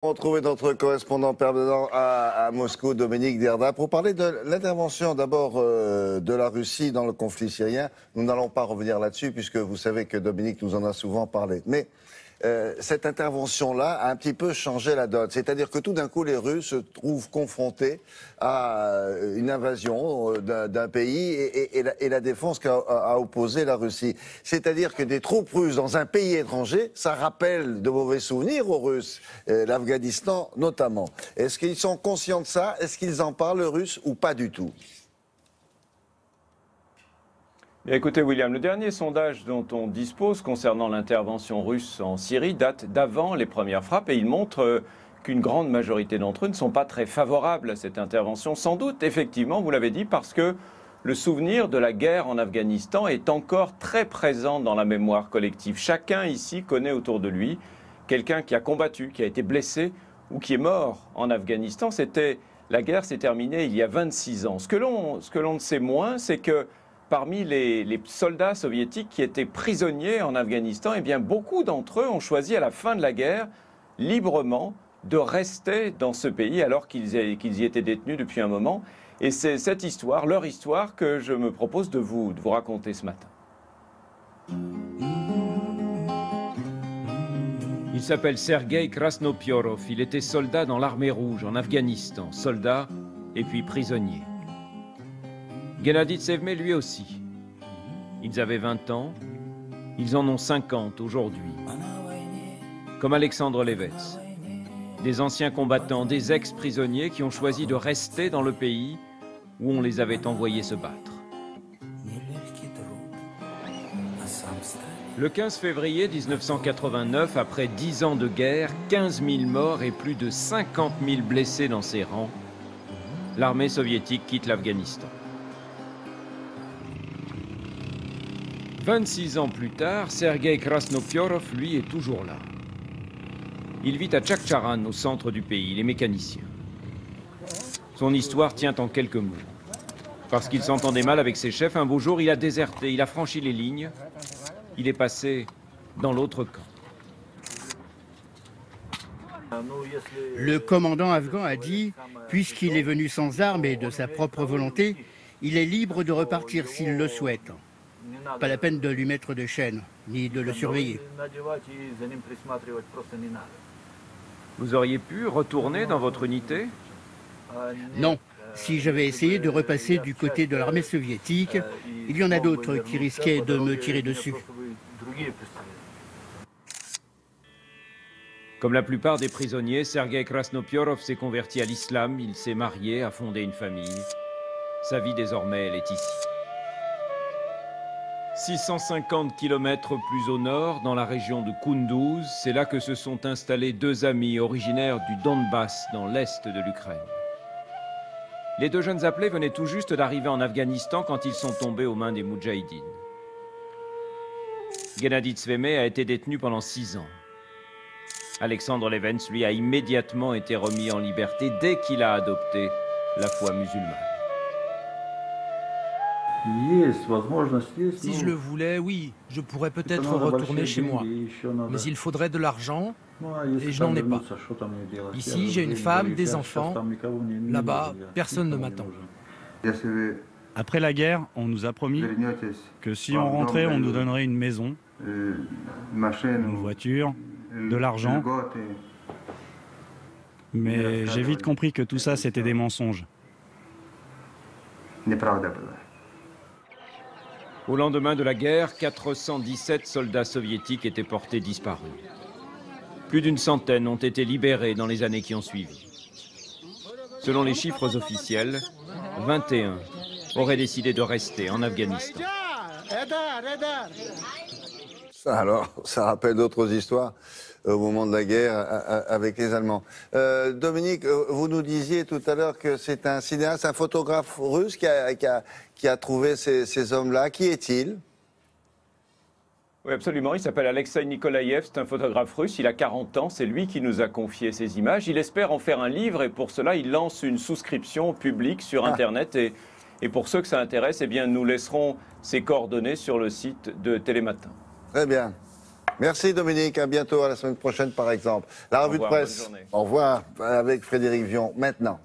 On va retrouver notre correspondant permanent à Moscou, Dominique Derda, pour parler de l'intervention d'abord de la Russie dans le conflit syrien. Nous n'allons pas revenir là-dessus puisque vous savez que Dominique nous en a souvent parlé. Mais cette intervention-là a un petit peu changé la donne. C'est-à-dire que tout d'un coup, les Russes se trouvent confrontés à une invasion d'un pays et la défense qu'a opposé la Russie. C'est-à-dire que des troupes russes dans un pays étranger, ça rappelle de mauvais souvenirs aux Russes, l'Afghanistan notamment. Est-ce qu'ils sont conscients de ça? Est-ce qu'ils en parlent, les Russes, ou pas du tout? Bien, écoutez, William, le dernier sondage dont on dispose concernant l'intervention russe en Syrie date d'avant les premières frappes et il montre qu'une grande majorité d'entre eux ne sont pas très favorables à cette intervention. Sans doute, effectivement, vous l'avez dit, parce que le souvenir de la guerre en Afghanistan est encore très présent dans la mémoire collective. Chacun ici connaît autour de lui quelqu'un qui a combattu, qui a été blessé ou qui est mort en Afghanistan. La guerre s'est terminée il y a 26 ans. Ce que l'on ne sait moins, c'est que parmi les soldats soviétiques qui étaient prisonniers en Afghanistan, eh bien, beaucoup d'entre eux ont choisi à la fin de la guerre, librement, de rester dans ce pays alors qu'ils y étaient détenus depuis un moment. Et c'est cette histoire, leur histoire, que je me propose de vous raconter ce matin. Il s'appelle Sergueï Krasnopiorov. Il était soldat dans l'armée rouge en Afghanistan. Soldat et puis prisonnier. Gennady Tsevmé, lui aussi. Ils avaient 20 ans, ils en ont 50 aujourd'hui. Comme Alexandre Levets, des anciens combattants, des ex-prisonniers qui ont choisi de rester dans le pays où on les avait envoyés se battre. Le 15 février 1989, après 10 ans de guerre, 15 000 morts et plus de 50 000 blessés dans ses rangs, l'armée soviétique quitte l'Afghanistan. 26 ans plus tard, Sergueï Krasnopiorov, lui, est toujours là. Il vit à Tchakcharan, au centre du pays, il est mécanicien. Son histoire tient en quelques mots. Parce qu'il s'entendait mal avec ses chefs, un beau jour, il a déserté, il a franchi les lignes, il est passé dans l'autre camp. Le commandant afghan a dit, puisqu'il est venu sans armes et de sa propre volonté, il est libre de repartir s'il le souhaite. Pas la peine de lui mettre de chaînes, ni de le surveiller. Vous auriez pu retourner dans votre unité? Non. Si j'avais essayé de repasser du côté de l'armée soviétique, il y en a d'autres qui risquaient de me tirer dessus. Comme la plupart des prisonniers, Sergueï Krasnopiorov s'est converti à l'islam, il s'est marié, a fondé une famille. Sa vie désormais, elle est ici. 650 km plus au nord, dans la région de Kunduz, c'est là que se sont installés deux amis originaires du Donbass, dans l'est de l'Ukraine. Les deux jeunes appelés venaient tout juste d'arriver en Afghanistan quand ils sont tombés aux mains des Moudjahidines. Gennady Tsevmé a été détenu pendant 6 ans. Alexandre Levets, lui, a immédiatement été remis en liberté dès qu'il a adopté la foi musulmane. Si je le voulais, oui, je pourrais peut-être retourner chez moi. Mais il faudrait de l'argent et je n'en ai pas. Ici, j'ai une femme, des enfants. Là-bas, personne ne m'attend. Après la guerre, on nous a promis que si on rentrait, on nous donnerait une maison, une voiture, de l'argent. Mais j'ai vite compris que tout ça, c'était des mensonges. Au lendemain de la guerre, 417 soldats soviétiques étaient portés disparus. Plus d'une centaine ont été libérés dans les années qui ont suivi. Selon les chiffres officiels, 21 auraient décidé de rester en Afghanistan. Ça rappelle d'autres histoires au moment de la guerre avec les Allemands. Dominique, vous nous disiez tout à l'heure que c'est un cinéaste, un photographe russe qui a trouvé ces hommes-là. Qui est-il? Oui, absolument. Il s'appelle Alexei Nikolaïev, c'est un photographe russe. Il a 40 ans, c'est lui qui nous a confié ces images. Il espère en faire un livre et pour cela, il lance une souscription publique sur Internet. Et pour ceux que ça intéresse, eh bien, nous laisserons ses coordonnées sur le site de Télématin. Très bien. Merci Dominique, à bientôt, à la semaine prochaine par exemple. La revue de presse, au revoir avec Frédéric Vion, maintenant.